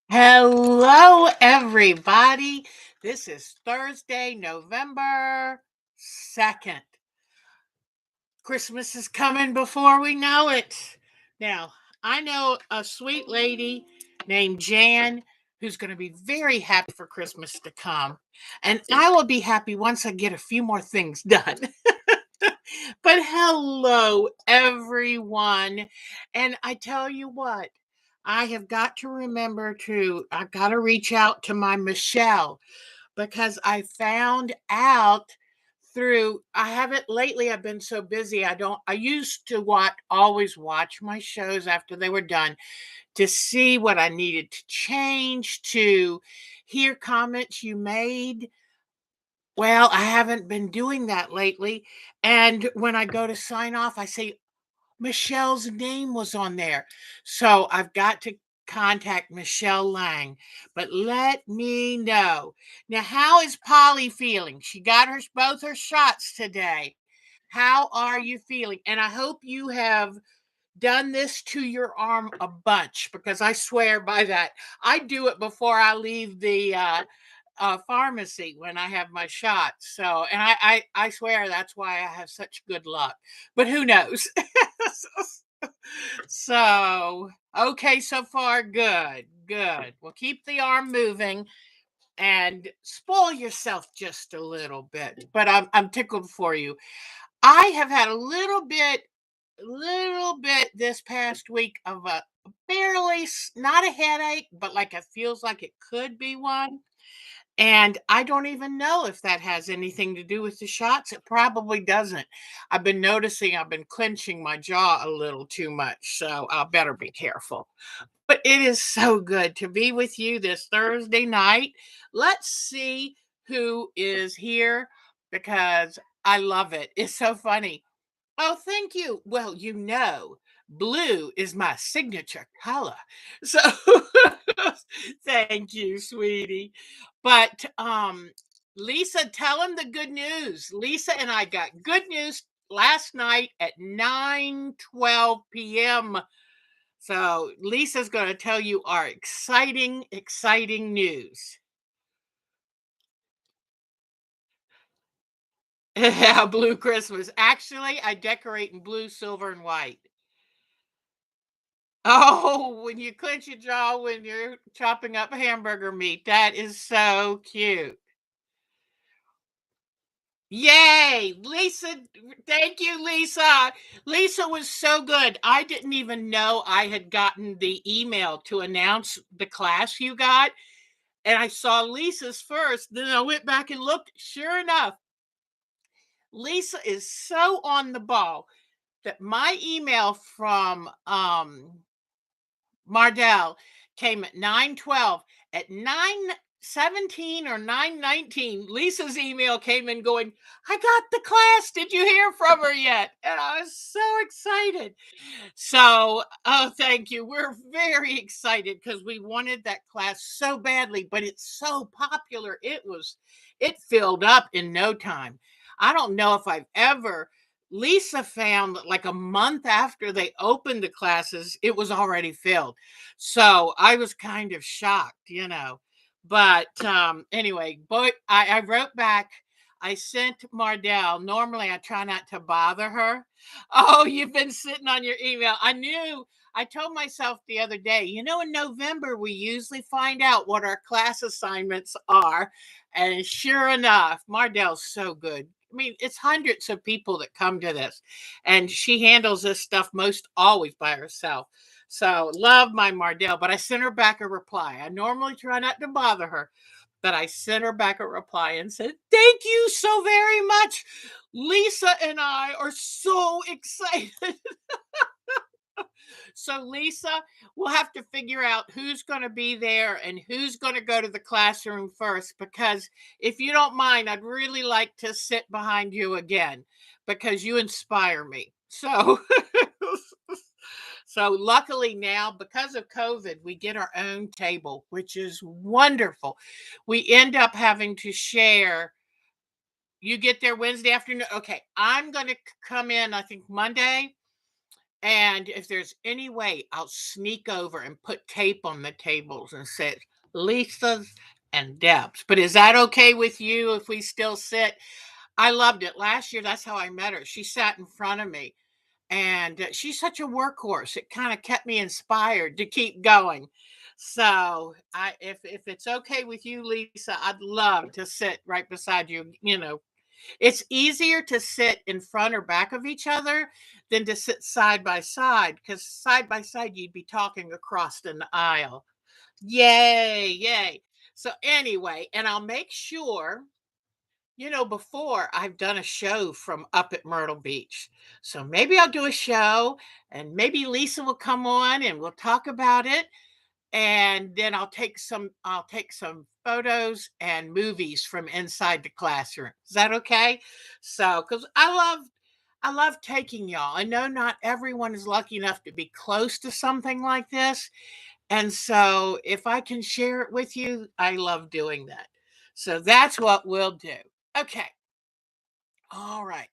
Hello, everybody. This is Thursday, November 2nd. Christmas is coming before we know it. Now, I know a sweet lady named Jan who's going to be very happy for Christmas to come. And I will be happy once I get a few more things done. But hello, everyone. And I tell you what, I have got to remember I've got to reach out to my Michelle because I found out I haven't lately, I've been so busy. I used to always watch my shows after they were done to see what I needed to change, to hear comments you made. Well, I haven't been doing that lately. And when I go to sign off, I say, Michelle's name was on there. So I've got to contact Michelle Lang. But let me know. Now, how is Polly feeling? She got both her shots today. How are you feeling? And I hope you have done this to your arm a bunch because I swear by that. I do it before I leave the pharmacy when I have my shots. So, and I swear that's why I have such good luck. But who knows? So, okay, so far, good, good. Well, keep the arm moving and spoil yourself just a little bit. But I'm tickled for you. I have had a little bit this past week of a not a headache, but like it feels like it could be one. And I don't even know if that has anything to do with the shots. It probably doesn't. I've been noticing I've been clenching my jaw a little too much, so I better be careful. But it is so good to be with you this Thursday night. Let's see who is here because I love it. It's so funny. Oh, thank you. Well, blue is my signature color. So thank you, sweetie. But Lisa, tell him the good news. Lisa and I got good news last night at 9:12 p.m. So Lisa's going to tell you our exciting news. Yeah, blue Christmas. Actually, I decorate in blue, silver, and white. Oh, when you clench your jaw when you're chopping up hamburger meat. That is so cute. Yay! Lisa, thank you, Lisa. Lisa was so good. I didn't even know I had gotten the email to announce the class you got. And I saw Lisa's first. Then I went back and looked. Sure enough, Lisa is so on the ball that my email from Mardell came at 9:12. At 9:17 or 9:19, Lisa's email came in going, I got the class. Did you hear from her yet? And I was so excited. So, oh, thank you. We're very excited because we wanted that class so badly, but it's so popular. It filled up in no time. I don't know if Lisa found that like a month after they opened the classes, it was already filled. So I was kind of shocked. But anyway, boy, I wrote back. I sent Mardell. Normally, I try not to bother her. Oh, you've been sitting on your email. I told myself the other day, in November, we usually find out what our class assignments are. And sure enough, Mardell's so good. I mean, it's hundreds of people that come to this, and she handles this stuff most always by herself. So love my Mardell, but I sent her back a reply. I normally try not to bother her, but I sent her back a reply and said, thank you so very much. Lisa and I are so excited. So, Lisa, we'll have to figure out who's going to be there and who's going to go to the classroom first. Because if you don't mind, I'd really like to sit behind you again because you inspire me. So, so luckily now, because of COVID, we get our own table, which is wonderful. We end up having to share. You get there Wednesday afternoon. Okay, I'm going to come in, I think Monday. And if there's any way, I'll sneak over and put tape on the tables and say Lisa's and Deb's. But is that okay with you if we still sit? I loved it. Last year, that's how I met her. She sat in front of me, and she's such a workhorse. It kind of kept me inspired to keep going. So, if it's okay with you, Lisa, I'd love to sit right beside you. It's easier to sit in front or back of each other than to sit side because side by side you'd be talking across an aisle. Yay, yay. So anyway, and I'll make sure, before I've done a show from up at Myrtle Beach. So maybe I'll do a show and maybe Lisa will come on and we'll talk about it, and then I'll take some photos and movies from inside the classroom. Is that okay? So, cuz I love taking y'all. I know not everyone is lucky enough to be close to something like this, and so if I can share it with you, I love doing that. So that's what we'll do. Okay. All right.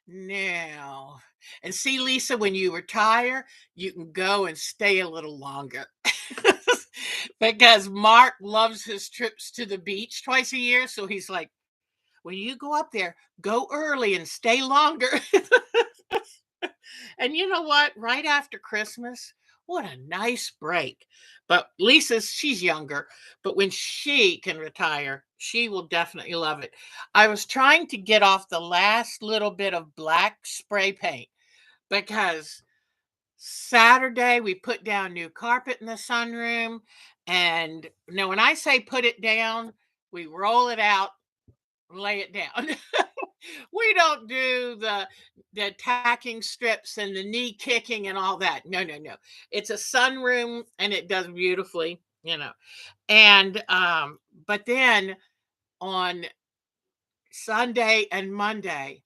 Now, and see, Lisa, when you retire, you can go and stay a little longer. Because Mark loves his trips to the beach twice a year. So he's like, when you go up there, go early and stay longer. And you know what? Right after Christmas, what a nice break. But she's younger, but when she can retire, she will definitely love it. I was trying to get off the last little bit of black spray paint because Saturday we put down new carpet in the sunroom. And when I say put it down, we roll it out, lay it down. We don't do the tacking strips and the knee kicking and all that. No, no, no. It's a sunroom and it does beautifully. And but then on Sunday and Monday,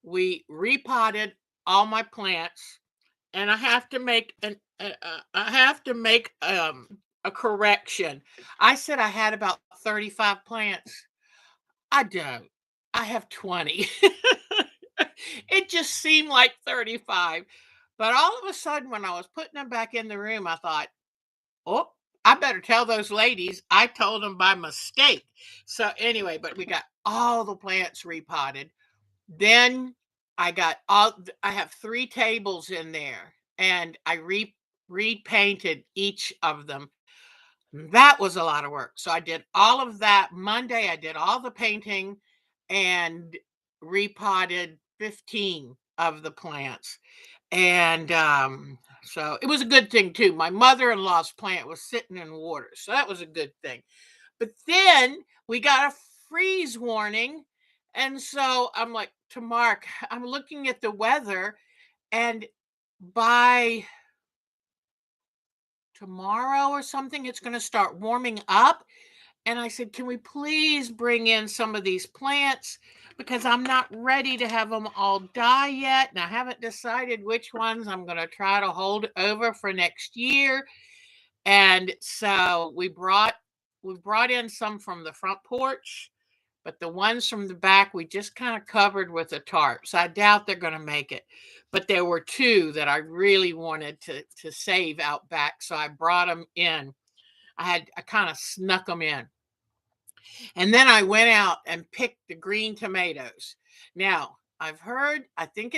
we repotted all my plants, and I have to make a correction. I said I had about 35 plants. I don't. I have 20. It just seemed like 35. But all of a sudden, when I was putting them back in the room, I thought, oh, I better tell those ladies I told them by mistake. So, anyway, but we got all the plants repotted. Then I have 3 tables in there, and I repainted each of them. That was a lot of work. So I did all of that Monday. I did all the painting and repotted 15 of the plants. And so it was a good thing too. My mother-in-law's plant was sitting in water. So that was a good thing. But then we got a freeze warning. And so I'm like to Mark, I'm looking at the weather, and by tomorrow or something, it's going to start warming up. And I said, can we please bring in some of these plants? Because I'm not ready to have them all die yet. And I haven't decided which ones I'm going to try to hold over for next year. And so we brought in some from the front porch, but the ones from the back we just kind of covered with a tarp. So I doubt they're going to make it. But there were 2 that I really wanted to save out back. So I brought them in. I kind of snuck them in. And then I went out and picked the green tomatoes. Now, I think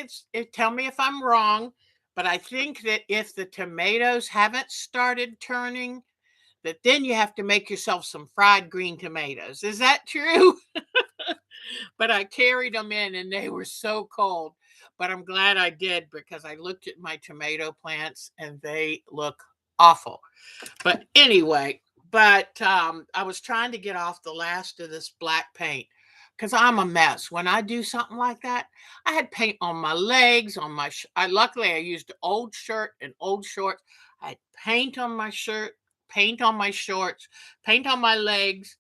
tell me if I'm wrong, but I think that if the tomatoes haven't started turning, that then you have to make yourself some fried green tomatoes. Is that true? But I carried them in and they were so cold. But I'm glad I did because I looked at my tomato plants and they look awful. But anyway, I was trying to get off the last of this black paint because I'm a mess. When I do something like that, I had paint on my legs, on my. Luckily, I used old shirt and old shorts. I had paint on my shirt, paint on my shorts, paint on my legs.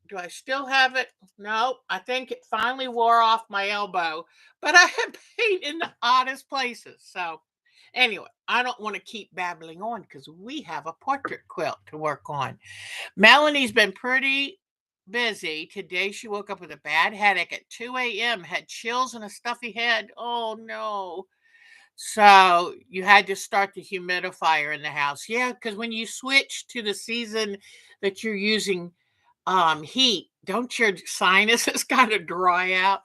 Do I still have it? No, I think it finally wore off my elbow, but I had paint in the oddest places. So, anyway, I don't want to keep babbling on because we have a portrait quilt to work on. Melanie's been pretty busy. Today she woke up with a bad headache at 2 a.m., had chills and a stuffy head. Oh no. So you had to start the humidifier in the house. Yeah, because when you switch to the season that you're using heat, don't your sinuses kind of dry out?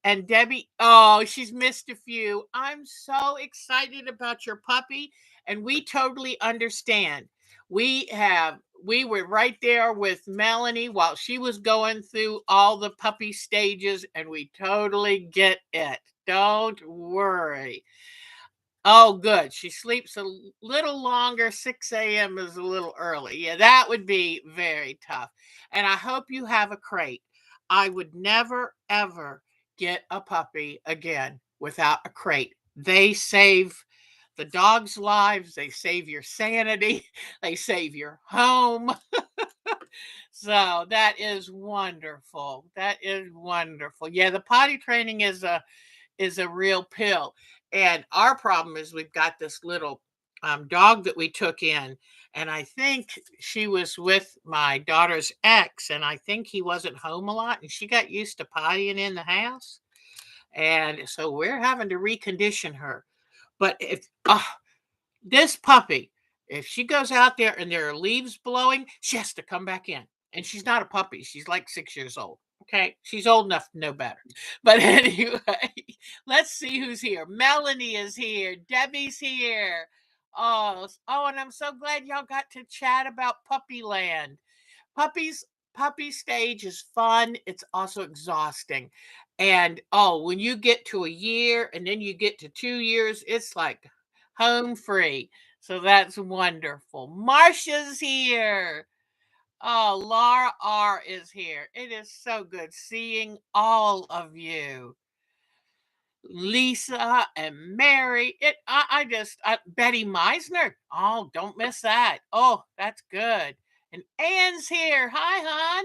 And Debbie, oh, she's missed a few. I'm so excited about your puppy, and we totally understand. We have we were right there with Melanie while she was going through all the puppy stages, and we totally get it. Don't worry. Oh, good. She sleeps a little longer. 6 a.m. is a little early. Yeah, that would be very tough. And I hope you have a crate. I would never, ever get a puppy again without a crate. They save the dog's lives, they save your sanity, they save your home. So that is wonderful. That is wonderful. Yeah, the potty training is a real pill. And our problem is we've got this little dog that we took in, and I think she was with my daughter's ex, and I think he wasn't home a lot, and she got used to pottying in the house, and so we're having to recondition her. But if this puppy, if she goes out there and there are leaves blowing, she has to come back in. And she's not a puppy. She's like 6 years old. Okay. She's old enough to know better. But anyway, let's see who's here. Melanie is here. Debbie's here. Oh, and I'm so glad y'all got to chat about puppy land. Puppies, puppy stage is fun. It's also exhausting. And oh, when you get to a year and then you get to 2 years, it's like home free. So that's wonderful. Marcia's here. Oh, Laura R is here. It is so good seeing all of you. Lisa and Mary. Betty Meisner. Oh, don't miss that. Oh, that's good. And Ann's here. Hi, hon.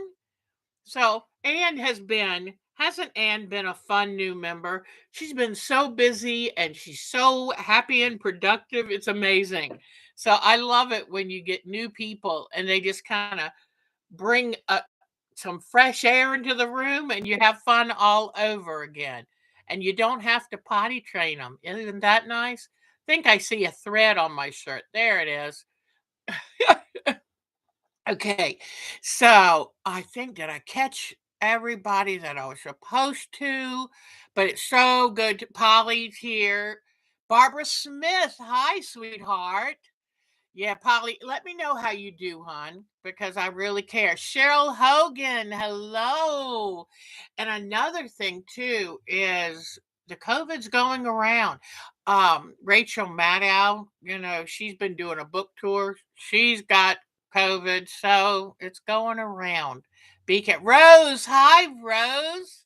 So Ann hasn't Ann been a fun new member? She's been so busy and she's so happy and productive. It's amazing. So I love it when you get new people and they just kind of bring some fresh air into the room and you have fun all over again. And you don't have to potty train them. Isn't that nice? I think I see a thread on my shirt. There it is. Okay, so I think did I catch everybody that I was supposed to? But it's so good. Polly's here. Barbara Smith. Hi, sweetheart. Yeah, Polly, let me know how you do, hon, because I really care. Cheryl Hogan, hello. And another thing too is the COVID's going around. Rachel Maddow, she's been doing a book tour. She's got COVID, so it's going around. Beacon Rose, hi Rose.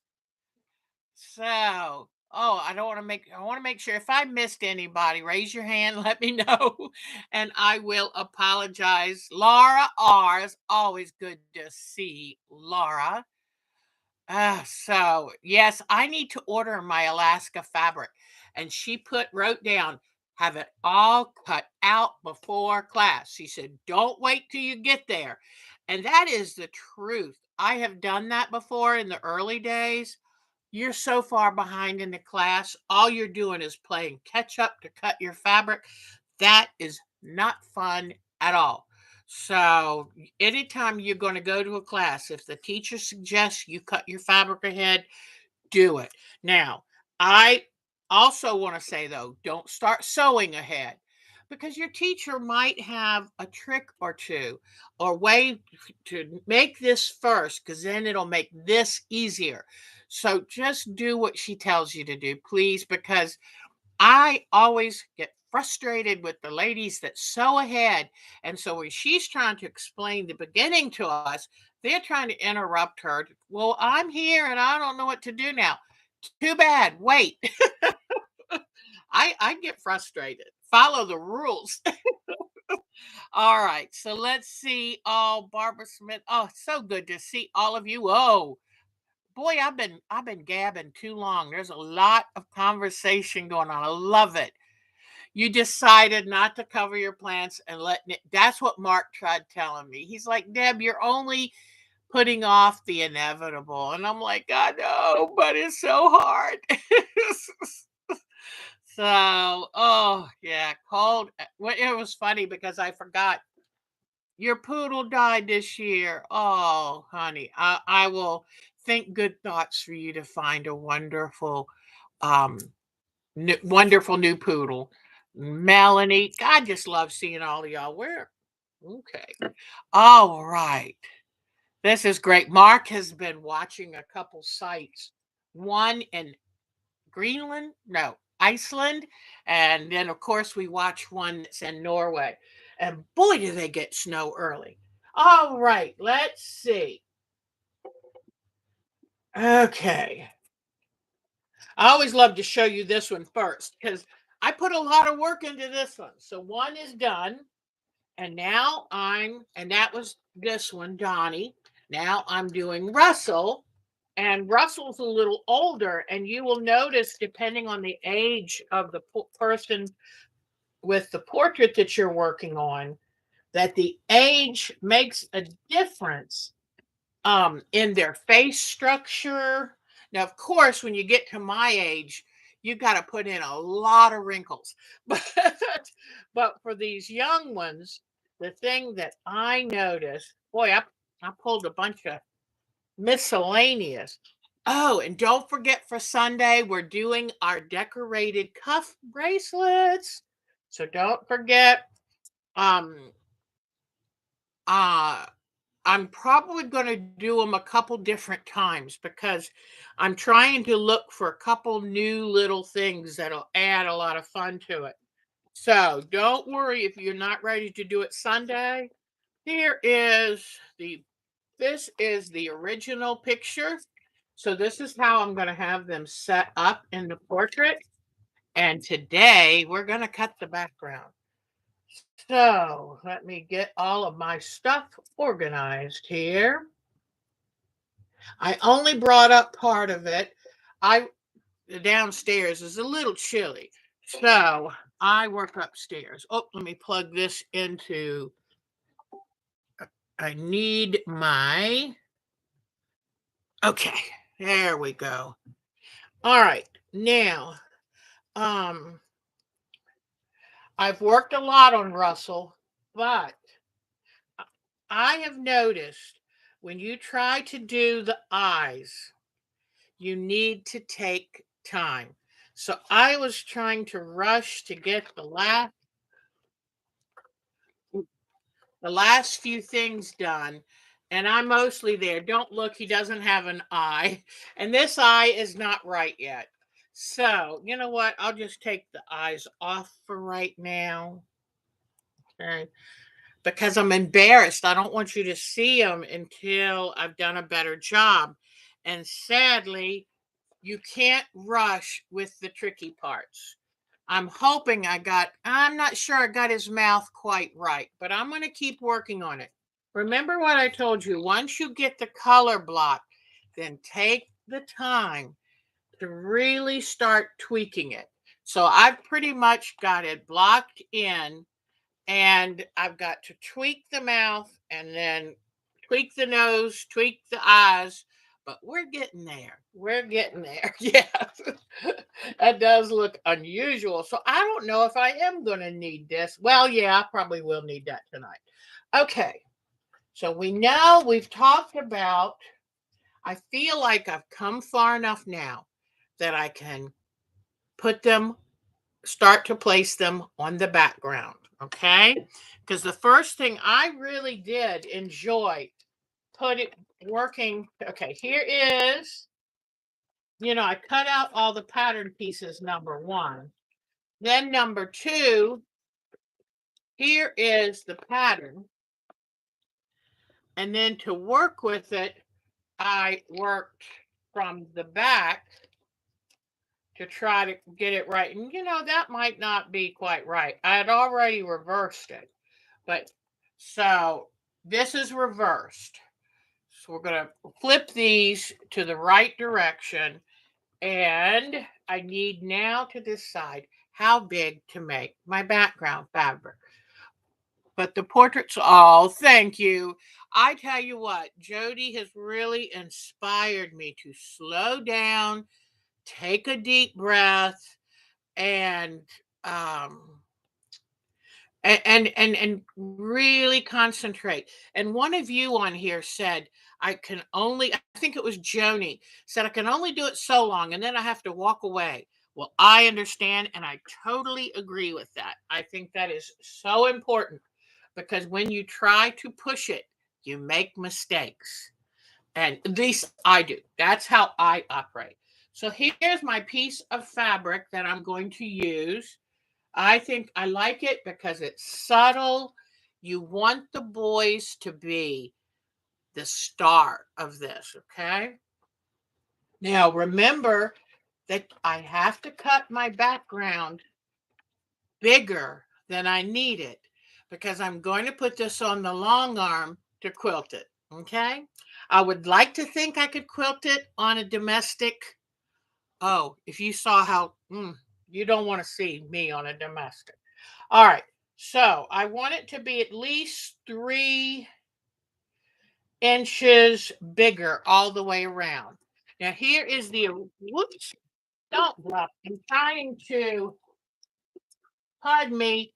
So, I want to make sure if I missed anybody, raise your hand, let me know, and I will apologize. Laura R is always good to see Laura. So yes, I need to order my Alaska fabric. And she wrote down, have it all cut out before class. She said, don't wait till you get there. And that is the truth. I have done that before in the early days. You're so far behind in the class. All you're doing is playing catch up to cut your fabric. That is not fun at all. So, anytime you're going to go to a class, if the teacher suggests you cut your fabric ahead, do it. Now, I also want to say though, don't start sewing ahead because your teacher might have a trick or two or way to make this first because then it'll make this easier. So just do what she tells you to do, please, because I always get frustrated with the ladies that sew ahead. And so when she's trying to explain the beginning to us, they're trying to interrupt her. Well, I'm here and I don't know what to do now. Too bad. Wait. I get frustrated. Follow the rules. All right. So let's see. Oh, Barbara Smith. Oh, so good to see all of you. Oh, boy, I've been gabbing too long. There's a lot of conversation going on. I love it. You decided not to cover your plants and letting it. That's what Mark tried telling me. He's like, Deb, you're only putting off the inevitable. And I'm like, I know, but it's so hard. So, oh yeah, cold. Well, it was funny because I forgot your poodle died this year. Oh, honey, I will think good thoughts for you to find a wonderful, um, wonderful new poodle. Melanie, I just love seeing all of y'all. Where? Okay. All right. This is great. Mark has been watching a couple sites. One in Greenland, no, Iceland, and then of course we watch one that's in Norway. And boy, do they get snow early. All right, let's see. Okay. I always love to show you this one first because I put a lot of work into this one. So one is done, and now and that was this one, Donnie. Now I'm doing Russell, and Russell's a little older, and you will notice, depending on the age of the person with the portrait that you're working on, that the age makes a difference in their face structure. Now, of course, when you get to my age, you got to put in a lot of wrinkles. But for these young ones, the thing that I noticed, boy, I pulled a bunch of miscellaneous. Oh, and don't forget for Sunday, we're doing our decorated cuff bracelets. So don't forget. Um, uh, I'm probably going to do them a couple different times because I'm trying to look for a couple new little things that'll add a lot of fun to it. So don't worry if you're not ready to do it Sunday. Here is the this is the original picture. So this is how I'm going to have them set up in the portrait. And today we're going to cut the background. So let me get all of my stuff organized here. I only brought up part of it. I The downstairs is a little chilly. So I work upstairs. Oh, let me plug this into I need my okay. There we go. All right. Now, um I've worked a lot on Russell, but I have noticed when you try to do the eyes, you need to take time. So I was trying to rush to get the last few things done, and I'm mostly there. Don't look, he doesn't have an eye, and this eye is not right yet. So, you know what? I'll just take the eyes off for right now. Okay. Because I'm embarrassed. I don't want you to see them until I've done a better job. And sadly, you can't rush with the tricky parts. I'm not sure I got his mouth quite right, but I'm going to keep working on it. Remember what I told you. Once you get the color block, then take the time to really start tweaking it. So I've pretty much got it blocked in, and I've got to tweak the mouth and then tweak the nose, tweak the eyes, but we're getting there. We're getting there. Yeah. That does look unusual. So I don't know if I am going to need this. Well, yeah, I probably will need that tonight. Okay. So we know we've talked about, I feel like I've come far enough now that I can put them start to place them on the background, okay? Because the first thing I really did enjoy put it working. Okay, here is, I cut out all the pattern pieces, number one. Then number two, here is the pattern. And then to work with it, I worked from the back to try to get it right. And that might not be quite right. I had already reversed it. But so this is reversed. So we're going to flip these to the right direction. And I need now to decide how big to make my background fabric. But the portraits, oh, thank you. I tell you what, Jodi has really inspired me to slow down, take a deep breath, and um and really concentrate. And one of you on here said, I can only, I think it was Joni, said I can only do it so long and then I have to walk away. Well, I understand and I totally agree with that. I think that is so important because when you try to push it, you make mistakes. And at least I do. That's how I operate. So here's my piece of fabric that I'm going to use. I think I like it because it's subtle. You want the boys to be the star of this, okay? Now remember that I have to cut my background bigger than I need it because I'm going to put this on the long arm to quilt it, okay? I would like to think I could quilt it on a domestic. Oh, if you saw how, you don't want to see me on a domestic. All right. So I want it to be at least 3 inches bigger all the way around. Now here is the whoops, don't drop. I'm trying to, pardon me.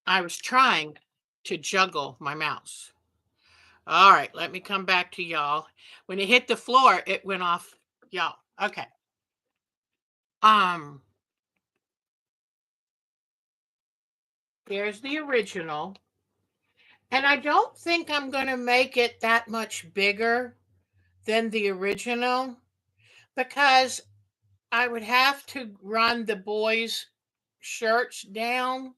I was trying to juggle my mouse. All right, let me come back to y'all. When it hit the floor, it went off, y'all. Okay. Um, Here's the original. And I don't think I'm going to make it that much bigger than the original because I would have to run the boys' shirts down.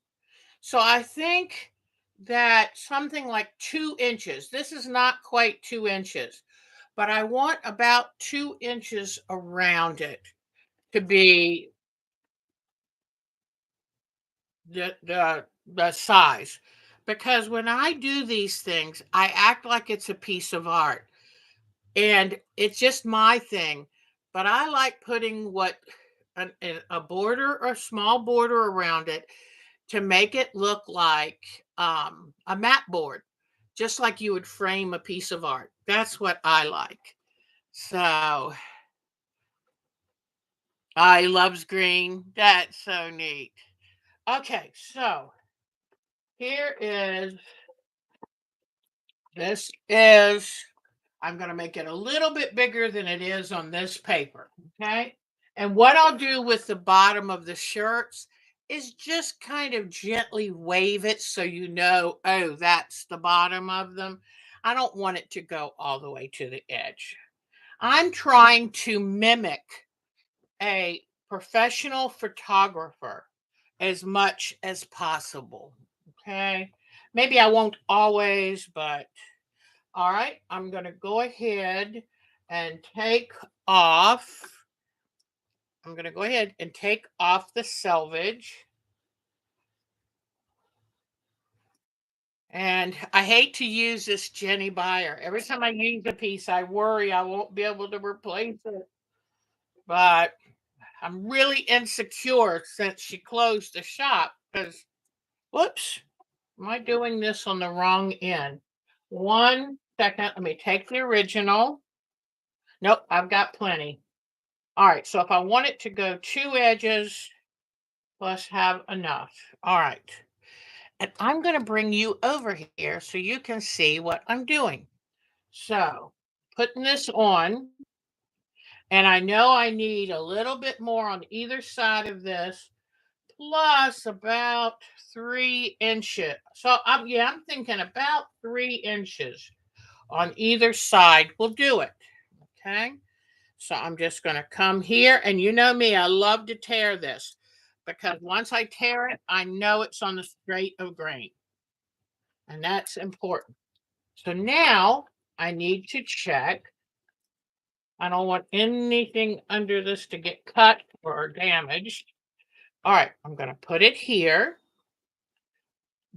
So I think that something like 2 inches. This is not quite 2 inches, but I want about 2 inches around it to be the size. Because when I do these things, I act like it's a piece of art. And it's just my thing, but I like putting a border or a small border around it to make it look like a mat board, just like you would frame a piece of art. That's what I like. So I loves green. That's so neat. Okay, so here is this is I'm going to make it a little bit bigger than it is on this paper. Okay. And what I'll do with the bottom of the shirts is just kind of gently wave it so you know, oh, that's the bottom of them. I don't want it to go all the way to the edge. I'm trying to mimic a professional photographer as much as possible. Okay. Maybe I won't always, but all right, I'm going to go ahead and take off. I'm going to go ahead and take off the selvage. And I hate to use this Jenny Buyer. Every time I use a piece, I worry I won't be able to replace it. But I'm really insecure since she closed the shop because, whoops, am I doing this on the wrong end? 1 second. Let me take the original. Nope, I've got plenty. All right, so if I want it to go 2 edges, let's have enough. All right. And I'm going to bring you over here so you can see what I'm doing. So putting this on, and I know I need a little bit more on either side of this, plus about 3 inches. So I'm thinking about 3 inches on either side will do it. Okay. So I'm just going to come here, and you know me, I love to tear this because once I tear it, I know it's on the straight of grain, and that's important. So now I need to check. I don't want anything under this to get cut or damaged. All right, I'm going to put it here.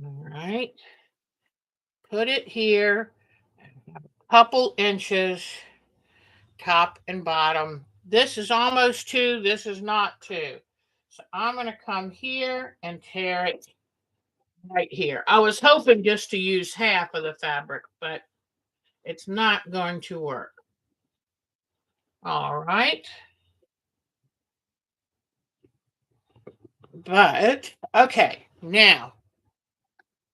All right, put it here, a couple inches, top and bottom. This is almost 2, this is not 2. So I'm going to come here and tear it right here. I was hoping just to use half of the fabric, but it's not going to work. All right. But okay, now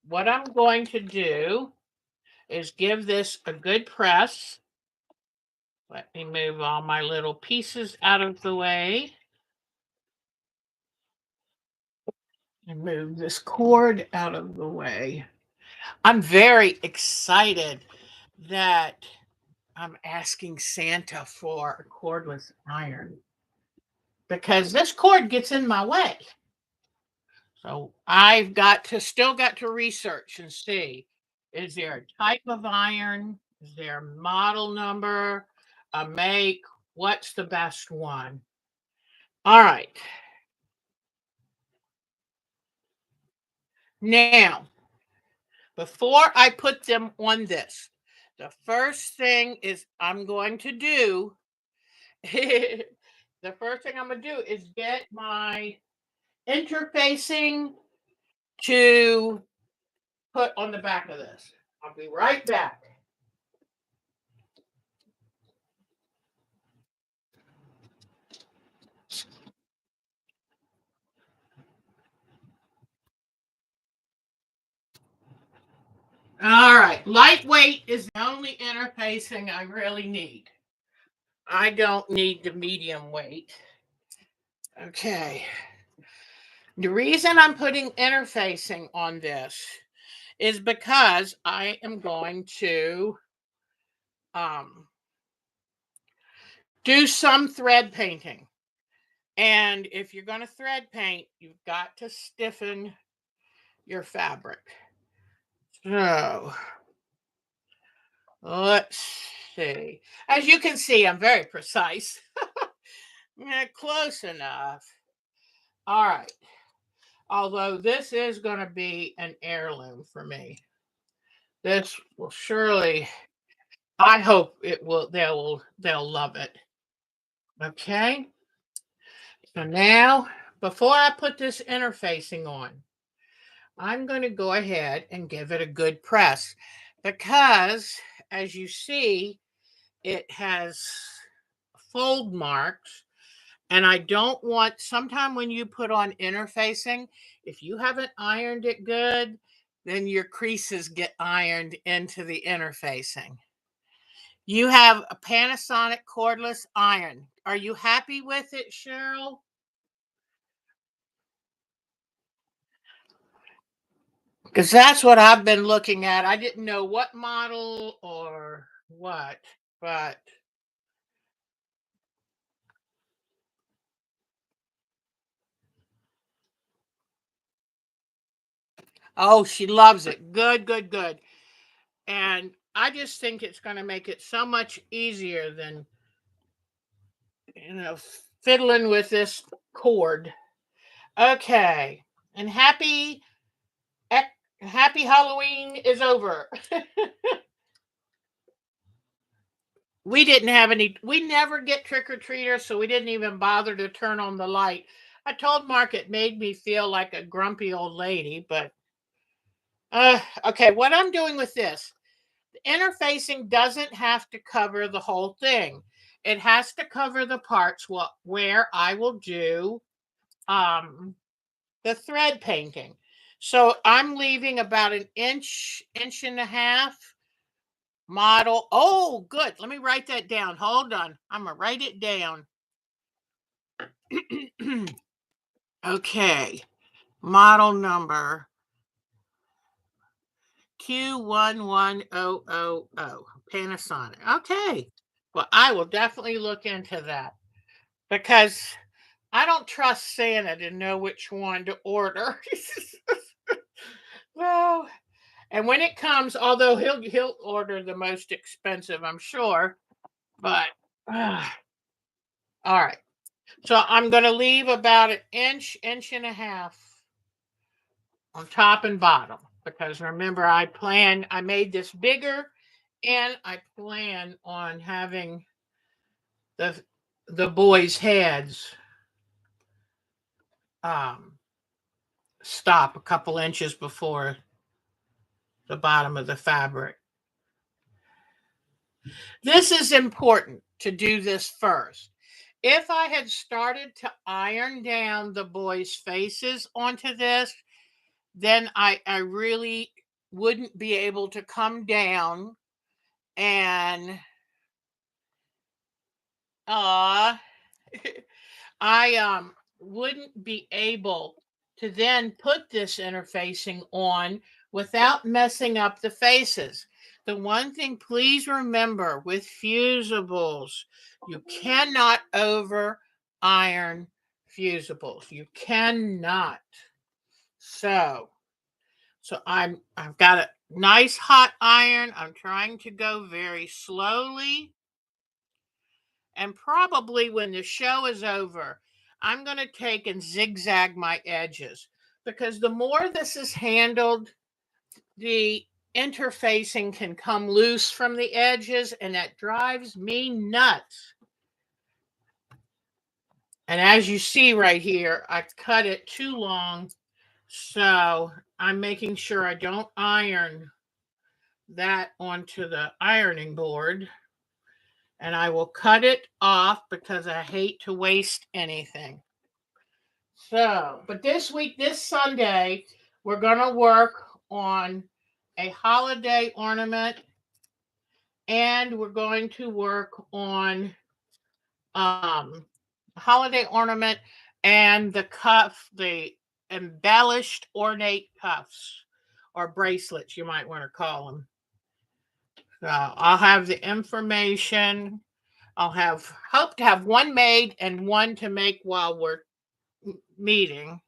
what I'm going to do is give this a good press. Let me move all my little pieces out of the way and move this cord out of the way. I'm very excited that I'm asking Santa for a cordless iron because this cord gets in my way. So I've still got to research and see, is there a type of iron? Is there a model number, a make? What's the best one? All right. Now, before I put them on this, the first thing is I'm going to do the first thing I'm going to do is get my interfacing to put on the back of this. I'll be right back. All right, lightweight is the only interfacing I really need. I don't need the medium weight. Okay. The reason I'm putting interfacing on this is because I am going to do some thread painting. And if you're going to thread paint, you've got to stiffen your fabric. So let's see. As you can see, I'm very precise. Yeah, close enough. All right. Although this is going to be an heirloom for me. This will surely, I hope it will, they'll love it. Okay. So now, before I put this interfacing on, I'm going to go ahead and give it a good press because, as you see, it has fold marks. And I don't want, sometime when you put on interfacing, if you haven't ironed it good, then your creases get ironed into the interfacing. You have a Panasonic cordless iron. Are you happy with it, Cheryl? Because that's what I've been looking at. I didn't know what model or what, but oh, she loves it. Good, good, good. And I just think it's going to make it so much easier than, you know, fiddling with this cord. Okay. And happy Halloween is over. We didn't have any, we never get trick or treaters, so we didn't even bother to turn on the light. I told Mark it made me feel like a grumpy old lady, but okay, what I'm doing with this, the interfacing doesn't have to cover the whole thing. It has to cover the parts where I will do the thread painting. So I'm leaving about an inch, inch and a half model. Oh, good. Let me write that down. Hold on. I'm going to write it down. Okay. Model number Q11000. Panasonic. Okay. Well, I will definitely look into that because I don't trust Santa to know which one to order. Well, and when it comes, although he'll order the most expensive, I'm sure. But all right. So I'm going to leave about an inch, inch and a half on top and bottom because remember I made this bigger and I plan on having the the boys' heads um, stop a couple inches before the bottom of the fabric. This is important to do this first. if I had started to iron down the boys' faces onto this, then I really wouldn't be able to come down and uh I wouldn't be able to then put this interfacing on without messing up the faces. The one thing, please remember with fusibles, you cannot over iron fusibles. You cannot. So, I've got a nice hot iron. I'm trying to go very slowly. And probably when the show is over, I'm going to take and zigzag my edges because the more this is handled, the interfacing can come loose from the edges, and that drives me nuts. And as you see right here, I cut it too long, so I'm making sure I don't iron that onto the ironing board. And I will cut it off because I hate to waste anything. So, but this week, this Sunday, we're going to work on a holiday ornament, and we're going to work on holiday ornament and the cuff, the embellished ornate cuffs or bracelets, you might want to call them. So I'll have the information. I'll hope to have one made and one to make while we're meeting.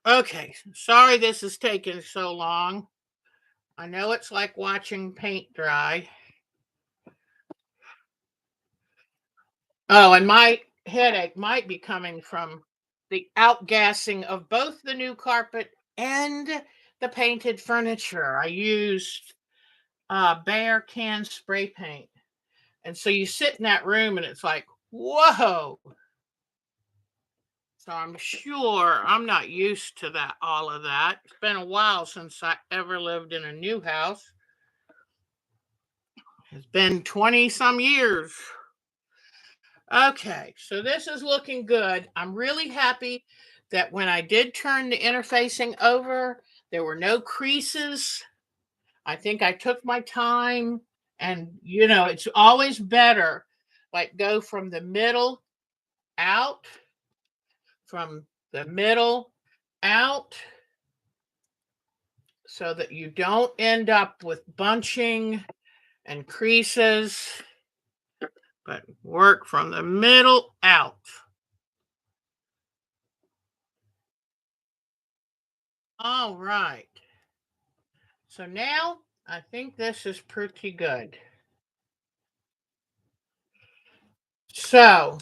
Okay, sorry this is taking so long. I know it's like watching paint dry. Oh, and my headache might be coming from the outgassing of both the new carpet and the painted furniture. I used Bear can spray paint. And so you sit in that room and it's like, whoa. So I'm sure I'm not used to that, all of that. It's been a while since I ever lived in a new house. It's been 20 some years. Okay, so this is looking good. I'm really happy that when I did turn the interfacing over, there were no creases. I think I took my time, and it's always better like go from the middle out, from the middle out, so that you don't end up with bunching and creases, but work from the middle out. All right. So now I think this is pretty good. So,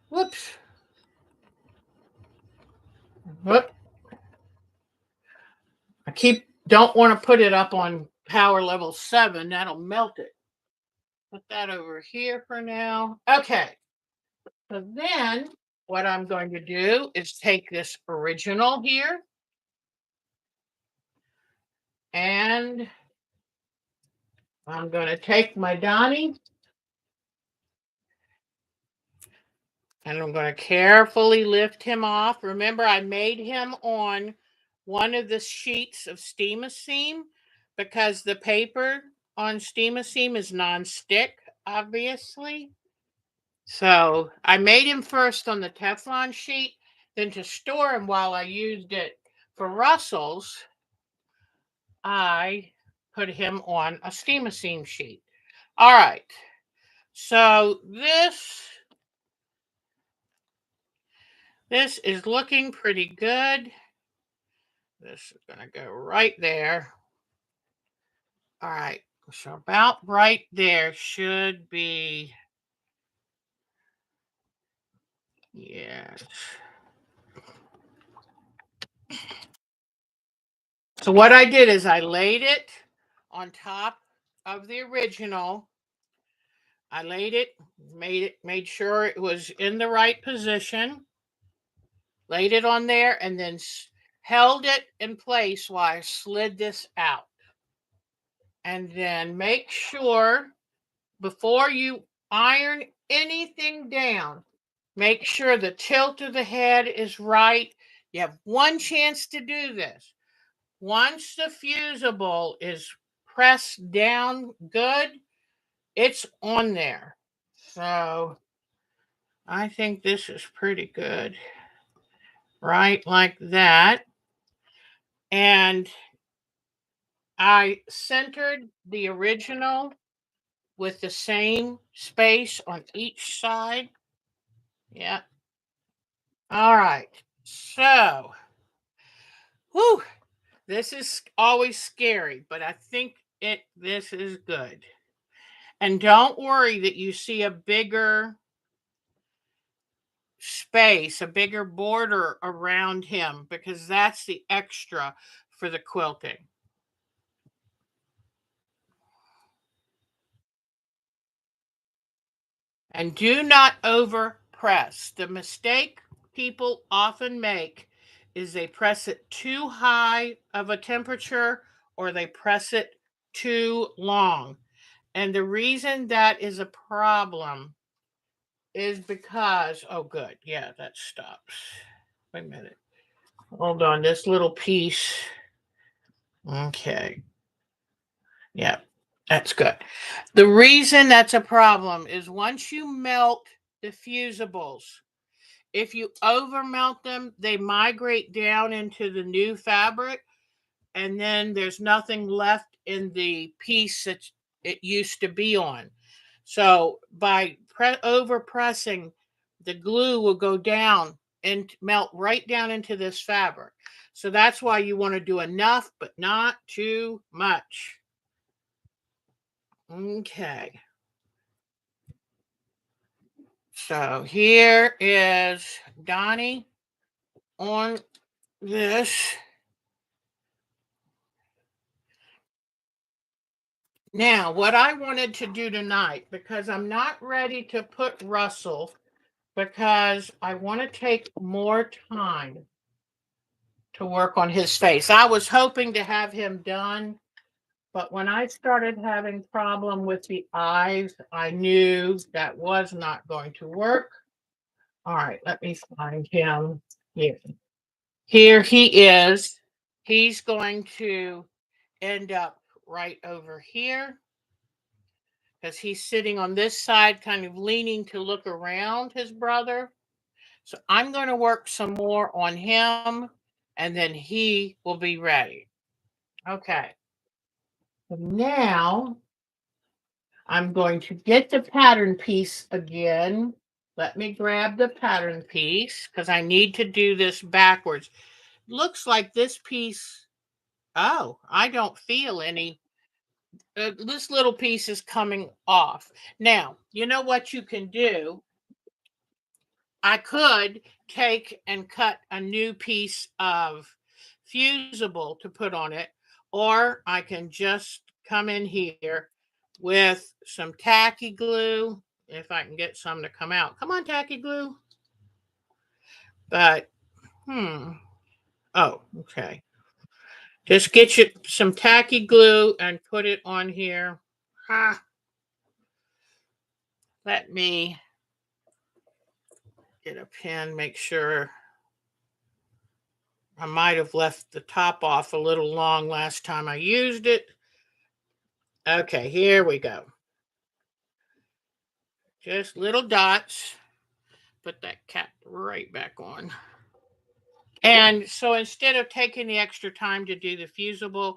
whoops. Whoop. Don't want to put it up on power level 7. That'll melt it. Put that over here for now. Okay. So then what I'm going to do is take this original here and I'm going to take my Donnie and I'm going to carefully lift him off. Remember, I made him on one of the sheets of Steam-A-Seam because the paper on Steam-A-Seam is non-stick, obviously. So I made him first on the Teflon sheet, then to store him while I used it for Russell's, I put him on a Steam-A-Seam sheet. All right. So this is looking pretty good. This is going to go right there. All right. So about right there should be, yes. So what I did is I laid it on top of the original. I laid it, made sure it was in the right position, laid it on there, and then held it in place while I slid this out. And then make sure before you iron anything down, make sure the tilt of the head is right. You have one chance to do this. Once the fusible is pressed down good, it's on there. So I think this is pretty good. Right like that. And I centered the original with the same space on each side. Yeah. All right. So, whew, this is always scary, but I think this is good. And don't worry that you see a bigger space, a bigger border around him, because that's the extra for the quilting. And do not over press. The mistake people often make is they press it too high of a temperature or they press it too long. And the reason that is a problem is because, oh, good. Yeah, that stops. Wait a minute. Hold on. This little piece. Okay. Yeah, that's good. The reason that's a problem is once you melt the fusibles, if you over melt them, they migrate down into the new fabric, and then there's nothing left in the piece that it used to be on. So by over pressing, the glue will go down and melt right down into this fabric. So that's why you want to do enough, but not too much. Okay. So here is Donnie on this. Now, what I wanted to do tonight, because I'm not ready to put Russell, because I want to take more time to work on his face. I was hoping to have him done, but when I started having problem with the eyes, I knew that was not going to work. All right, let me find him here. Here he is. He's going to end up right over here because he's sitting on this side, kind of leaning to look around his brother. So I'm going to work some more on him and then he will be ready. Okay. So now I'm going to get the pattern piece again. Let me grab the pattern piece because I need to do this backwards. Looks like this piece, oh, I don't feel any. This little piece is coming off. Now, you know what you can do? I could take and cut a new piece of fusible to put on it, or I can just come in here with some tacky glue, if I can get some to come out. Come on, tacky glue. But, oh, okay. Just get you some tacky glue and put it on here. Ah, let me get a pen, make sure. I might have left the top off a little long last time I used it. Okay, here we go. Just little dots. Put that cap right back on. And so instead of taking the extra time to do the fusible,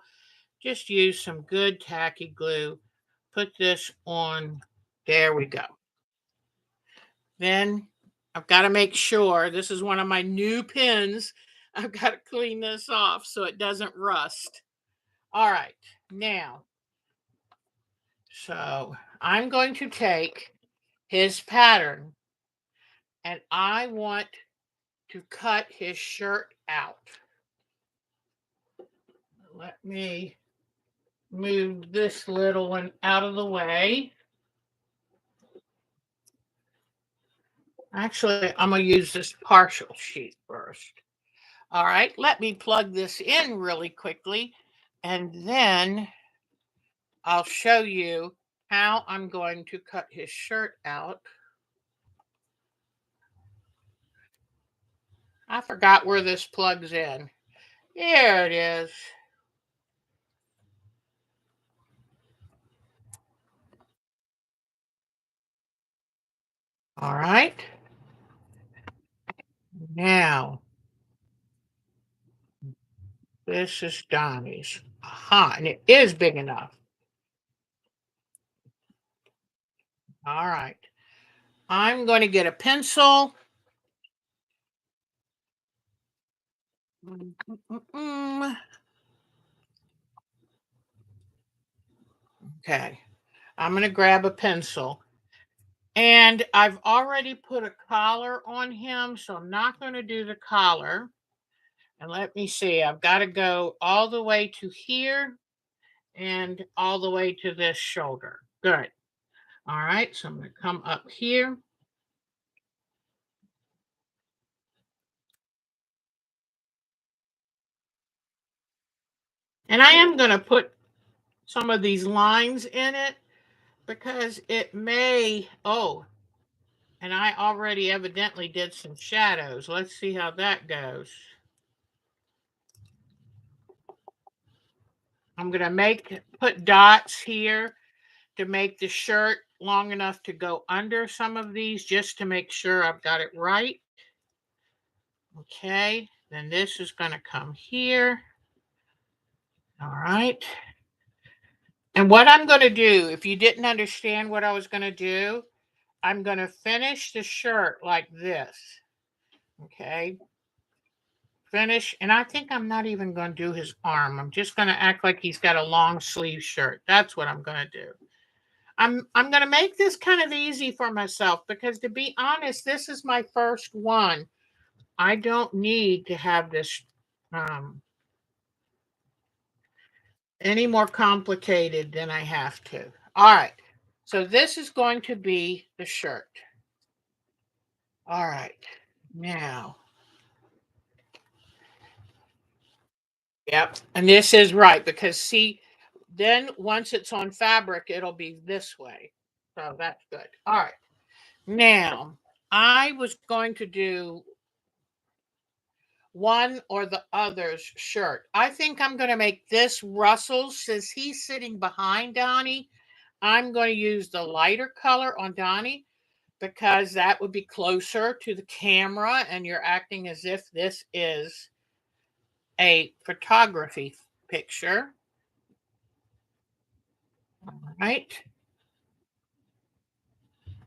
just use some good tacky glue. Put this on. There we go. Then I've got to make sure this is one of my new pins. I've got to clean this off so it doesn't rust. All right, now, so I'm going to take his pattern and I want to cut his shirt out. Let me move this little one out of the way. Actually, I'm going to use this partial sheet first. All right, let me plug this in really quickly and then I'll show you how I'm going to cut his shirt out. I forgot where this plugs in. Here it is. All right. Now, this is Donnie's. Aha, and it is big enough. All right. I'm going to get a pencil. Okay. I'm going to grab a pencil. And I've already put a collar on him, so I'm not going to do the collar. And let me see, I've got to go all the way to here and all the way to this shoulder. Good. All right, so I'm going to come up here. And I am going to put some of these lines in it because it may, oh, and I already evidently did some shadows. Let's see how that goes. I'm going to put dots here to make the shirt long enough to go under some of these just to make sure I've got it right. Okay, then this is going to come here. All right. And what I'm going to do, if you didn't understand what I was going to do, I'm going to finish the shirt like this. Okay. Finish. And I think I'm not even going to do his arm. I'm just going to act like he's got a long sleeve shirt. That's what I'm going to do. I'm going to make this kind of easy for myself because, to be honest, this is my first one. I don't need to have this um, any more complicated than I have to. All right. So this is going to be the shirt. All right. Now, yep. And this is right because, see, then once it's on fabric, it'll be this way. So that's good. All right. Now, I was going to do one or the other's shirt. I think I'm going to make this Russell's since he's sitting behind Donnie. I'm going to use the lighter color on Donnie because that would be closer to the camera and you're acting as if this is a photography picture. All right.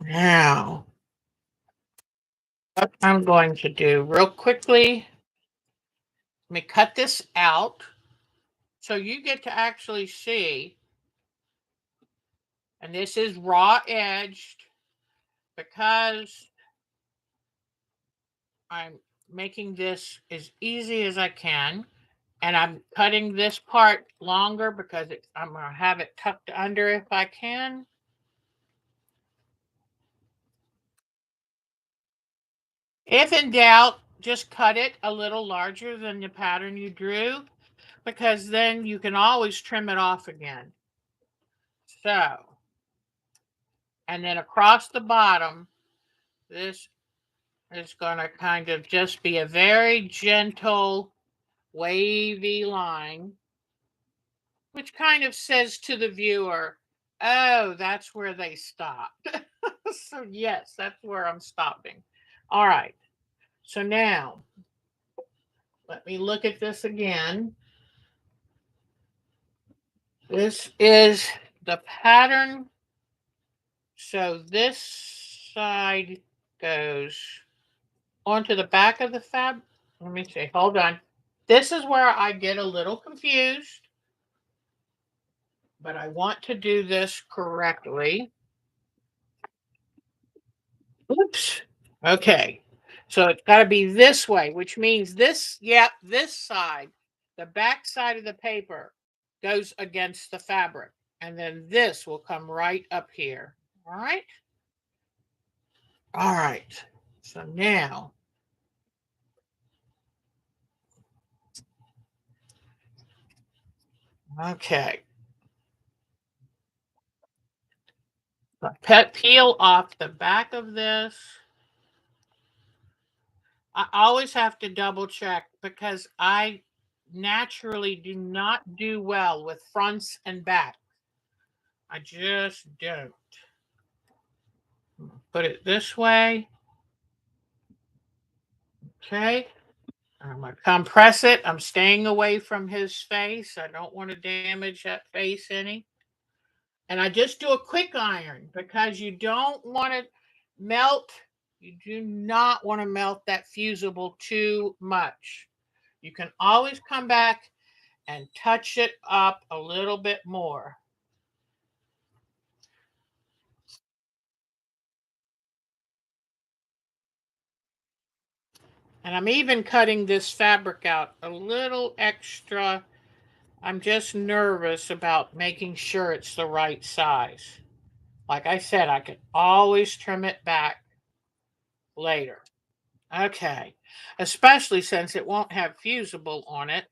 Now, what I'm going to do real quickly, let me cut this out so you get to actually see. And this is raw edged because I'm making this as easy as I can. And I'm cutting this part longer because I'm going to have it tucked under if I can. If in doubt, just cut it a little larger than the pattern you drew because then you can always trim it off again. So, and then across the bottom, this is going to kind of just be a very gentle, wavy line, which kind of says to the viewer, oh, that's where they stopped. So, yes, that's where I'm stopping. All right. So now, let me look at this again. This is the pattern. So this side goes onto the back of the fab. Let me see. Hold on. This is where I get a little confused, but I want to do this correctly. Oops. Okay. So it's got to be this way, which means this, yep, this side, the back side of the paper goes against the fabric. And then this will come right up here. All right. All right. So now, okay. Peel off the back of this. I always have to double check because I naturally do not do well with fronts and backs. I just don't. Put it this way. Okay. I'm going to compress it. I'm staying away from his face. I don't want to damage that face any. And I just do a quick iron because you don't want to melt. You do not want to melt that fusible too much. You can always come back and touch it up a little bit more. And I'm even cutting this fabric out a little extra. I'm just nervous about making sure it's the right size. Like I said, I can always trim it back later. Okay, especially since it won't have fusible on it.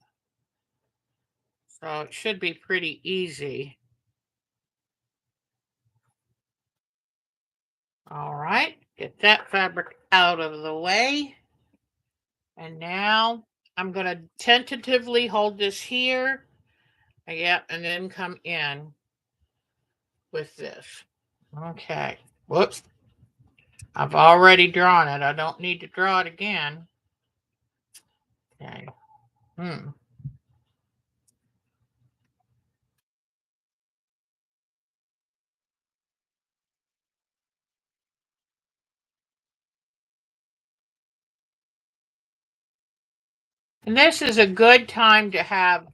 So it should be pretty easy. All right, get that fabric out of the way. And now I'm going to tentatively hold this here. Yeah, and then come in with this. Okay. Whoops. I've already drawn it. I don't need to draw it again. Okay. Hmm. And this is a good time to have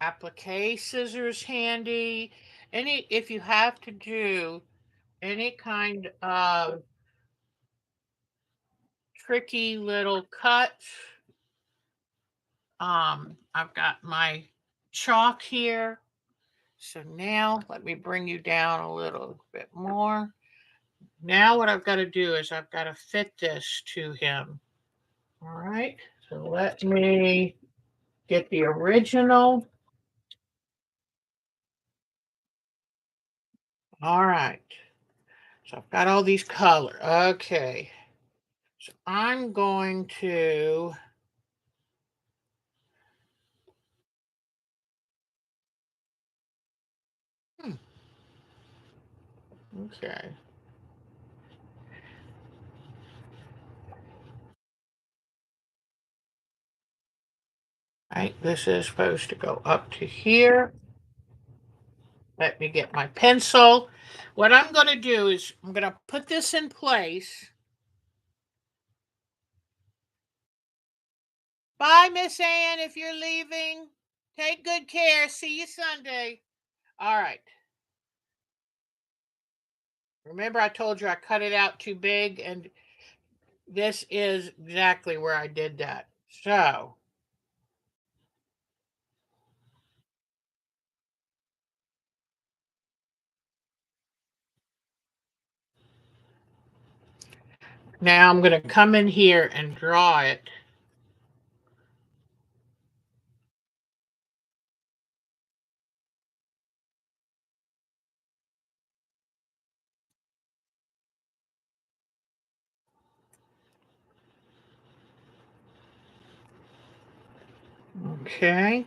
applique scissors handy. If you have to do any kind of tricky little cuts, I've got my chalk here. So now let me bring you down a little bit more. Now what I've got to do is I've got to fit this to him. All right. So let me get the original. All right. So I've got all these colors. Okay. So I'm going to hmm, okay. Right. This is supposed to go up to here. Let me get my pencil. What I'm going to do is I'm going to put this in place. Bye, Miss Ann, if you're leaving. Take good care. See you Sunday. All right. Remember, I told you I cut it out too big, and this is exactly where I did that. So, now I'm going to come in here and draw it. Okay.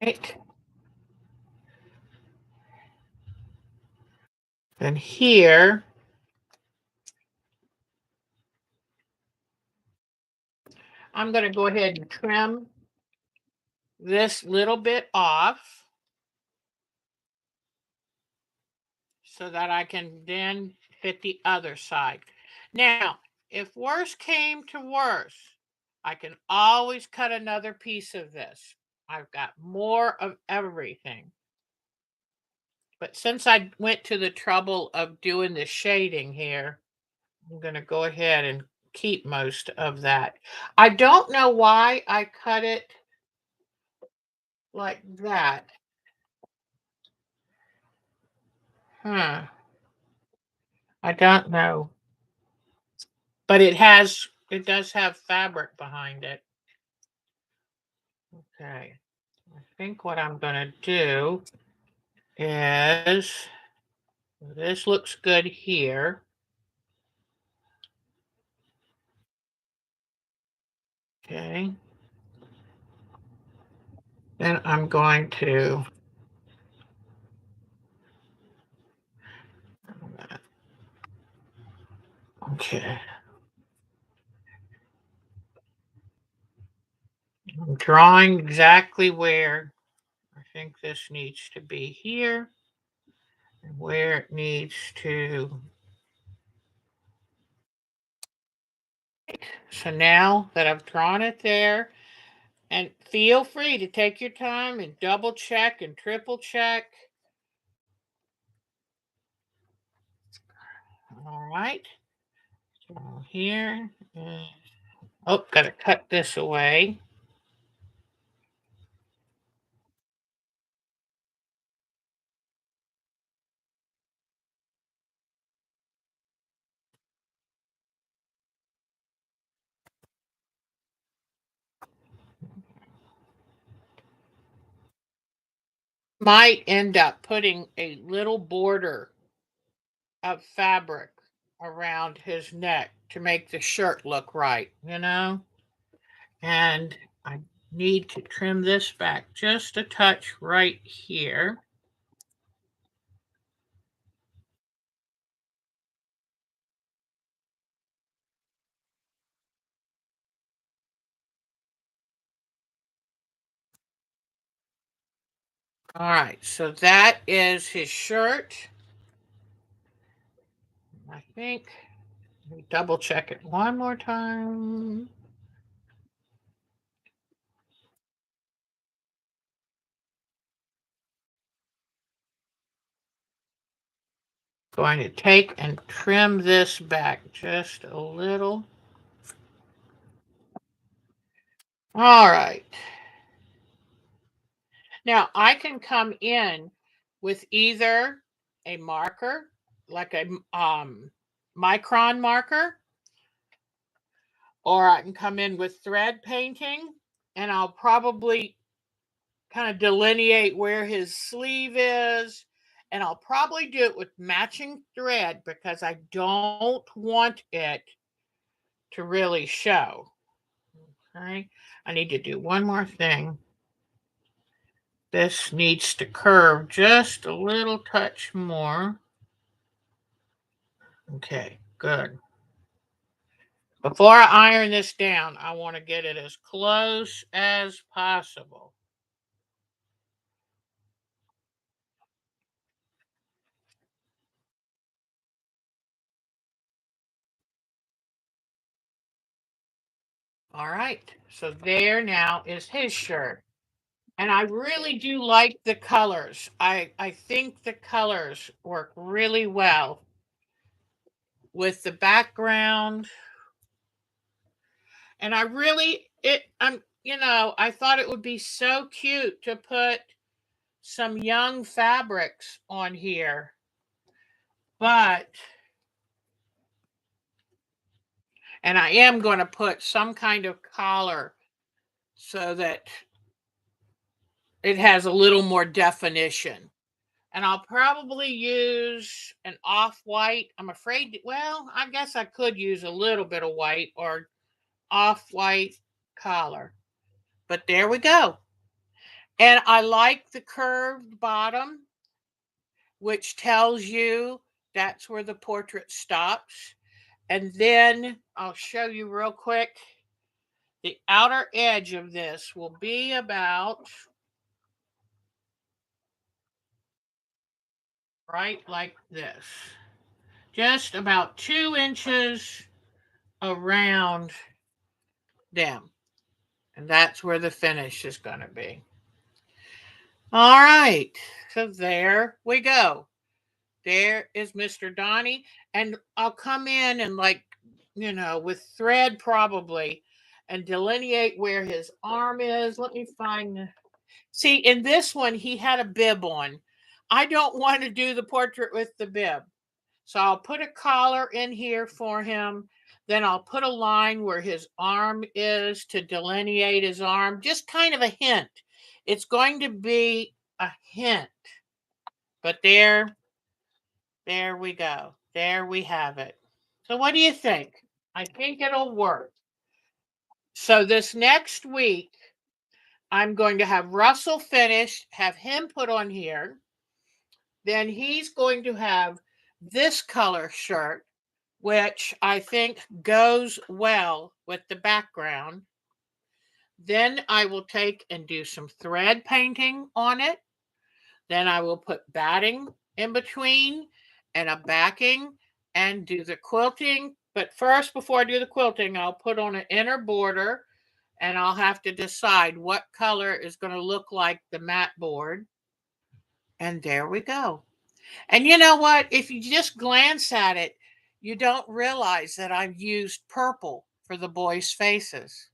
Right. And here, I'm going to go ahead and trim this little bit off so that I can then fit the other side. Now, if worse came to worse, I can always cut another piece of this. I've got more of everything. But since I went to the trouble of doing the shading here, I'm going to go ahead and keep most of that. I don't know why I cut it like that. Huh. I don't know. But it does have fabric behind it. Okay. I think what I'm going to do is this looks good here. Okay. Then I'm going to, okay. I'm drawing exactly where I think this needs to be here and where it needs to. So now that I've drawn it there, and feel free to take your time and double check and triple check. All right. So here. Oh, got to cut this away. Might end up putting a little border of fabric around his neck to make the shirt look right, you know? And I need to trim this back just a touch right here. All right, so that is his shirt. I think, let me double check it one more time. Going to take and trim this back just a little. All right. Now I can come in with either a marker, like a micron marker, or I can come in with thread painting, and I'll probably kind of delineate where his sleeve is, and I'll probably do it with matching thread because I don't want it to really show. Okay, I need to do one more thing. This needs to curve just a little touch more. Okay, good. Before I iron this down, I want to get it as close as possible. All right, so there now is his shirt. And I really do like the colors. I think the colors work really well with the background. And I really I thought it would be so cute to put some young fabrics on here. But and I am going to put some kind of collar so that it has a little more definition. And I'll probably use an off-white. I'm afraid, well, I guess I could use a little bit of white or off-white collar. But there we go. And I like the curved bottom, which tells you that's where the portrait stops. And then I'll show you real quick. The outer edge of this will be about right like this. Just about 2 inches around them. And that's where the finish is going to be. All right. So there we go. There is Mr. Donnie. And I'll come in and, like, with thread probably and delineate where his arm is. Let me find. See, in this one, he had a bib on. I don't want to do the portrait with the bib. So I'll put a collar in here for him. Then I'll put a line where his arm is to delineate his arm. Just kind of a hint. It's going to be a hint, but there we go. There we have it. So what do you think? I think it'll work. So this next week, I'm going to have Russell finish, have him put on here. Then he's going to have this color shirt, which I think goes well with the background. Then I will take and do some thread painting on it. Then I will put batting in between and a backing and do the quilting. But first, before I do the quilting, I'll put on an inner border and I'll have to decide what color is going to look like the mat board. And there we go. And you know what? If you just glance at it, you don't realize that I've used purple for the boys' faces.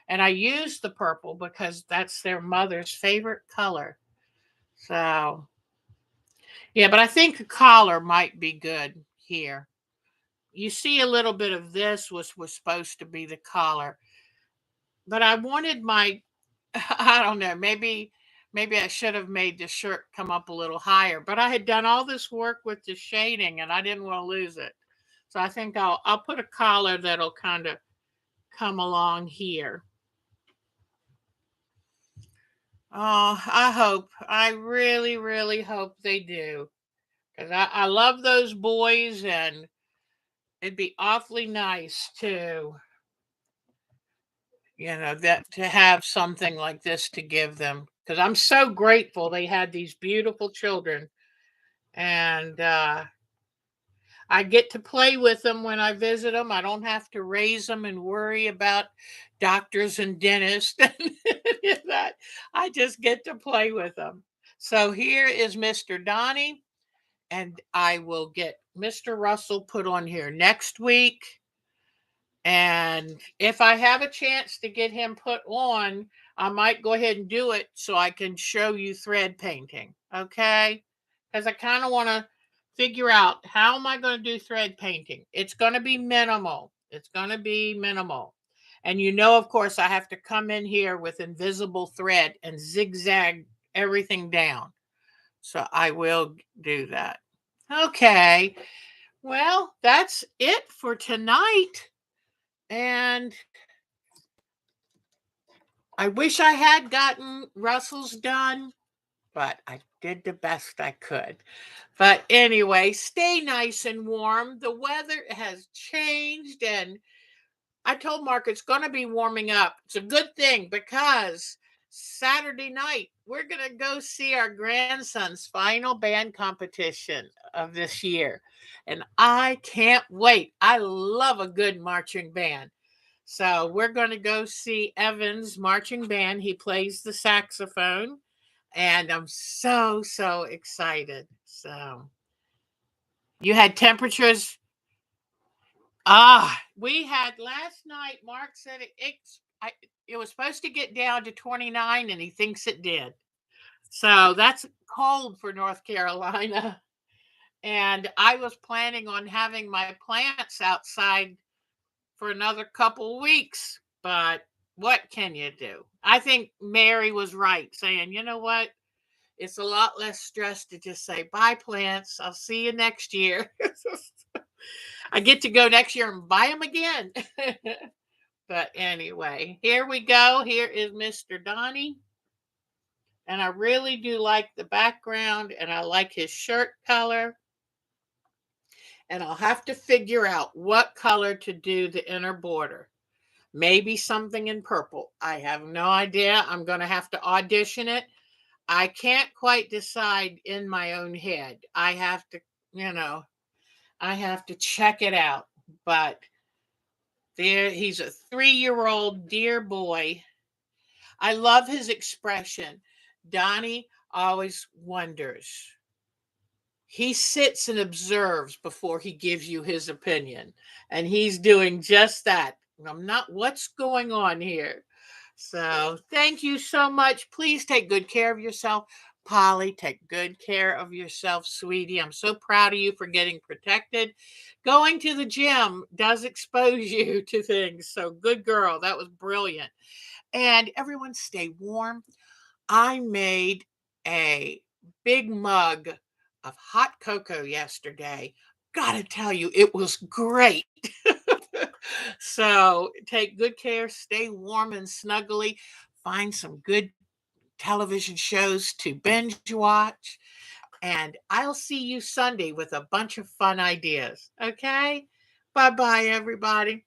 And I used the purple because that's their mother's favorite color. So, yeah, but I think the collar might be good here. You see a little bit of this was supposed to be the collar. But I wanted my I don't know, maybe I should have made the shirt come up a little higher, but I had done all this work with the shading and I didn't want to lose it. So I think I'll put a collar that'll kind of come along here. Oh, I really, really hope they do. Because I love those boys and it'd be awfully nice to, that to have something like this to give them. Because I'm so grateful they had these beautiful children. And I get to play with them when I visit them. I don't have to raise them and worry about doctors and dentists and that. I just get to play with them. So here is Mr. Donnie, and I will get Mr. Russell put on here next week. And if I have a chance to get him put on, I might go ahead and do it so I can show you thread painting. Okay? Because I kind of want to figure out how am I going to do thread painting. It's going to be minimal. It's going to be minimal. And of course, I have to come in here with invisible thread and zigzag everything down. So I will do that. Okay. Well, that's it for tonight. And I wish I had gotten Russell's done, but I did the best I could. But anyway, stay nice and warm. The weather has changed, and I told Mark it's going to be warming up. It's a good thing because Saturday night we're going to go see our grandson's final band competition of this year. And I can't wait. I love a good marching band. So we're going to go see Evan's marching band. He plays the saxophone, and I'm so, so excited. So you had temperatures. We had last night. Mark said it was supposed to get down to 29, and he thinks it did. So that's cold for North Carolina. And I was planning on having my plants outside for another couple weeks, but what can you do? I think Mary was right saying, you know what? It's a lot less stress to just say, bye, plants. I'll see you next year. I get to go next year and buy them again. But anyway, here we go. Here is Mr. Donnie. And I really do like the background and I like his shirt color. And I'll have to figure out what color to do the inner border. Maybe something in purple. I have no idea. I'm going to have to audition it. I can't quite decide in my own head. I have to, I have to check it out. But he's a 3-year-old dear boy. I love his expression. Donnie always wonders. He sits and observes before he gives you his opinion. And he's doing just that. I'm not, what's going on here? So thank you so much. Please take good care of yourself. Polly, take good care of yourself, sweetie. I'm so proud of you for getting protected. Going to the gym does expose you to things. So good girl. That was brilliant. And everyone stay warm. I made a big mug of hot cocoa yesterday. Gotta tell you, it was great. So take good care, stay warm and snuggly, find some good television shows to binge watch, and I'll see you Sunday with a bunch of fun ideas. Okay? Bye bye, everybody.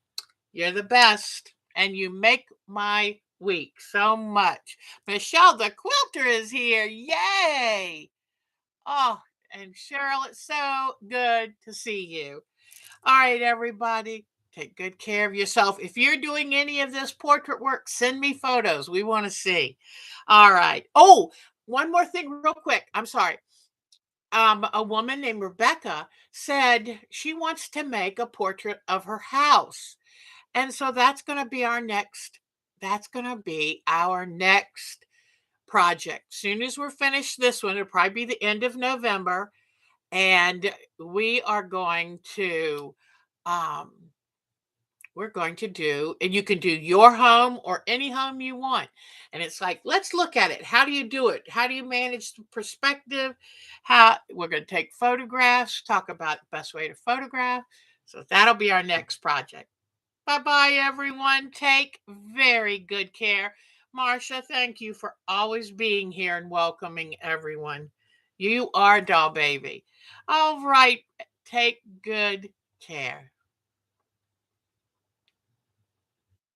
You're the best, and you make my week so much. Michelle the quilter is here. Yay! Oh, and Cheryl, it's so good to see you. All right, everybody, take good care of yourself. If you're doing any of this portrait work, send me photos. We want to see. All right. Oh, one more thing, real quick. I'm sorry. A woman named Rebecca said she wants to make a portrait of her house. And so that's going to be our next project. Soon as we're finished this one, it'll probably be the end of November, and we are going to um we're going to do, and you can do your home or any home you want. And it's like, let's look at it. How do you do it? How do you manage the perspective? How we're going to take photographs, talk about the best way to photograph. So that'll be our next project. Bye bye, everyone. Take very good care. Marcia, thank you for always being here and welcoming everyone. You are doll baby. All right. Take good care.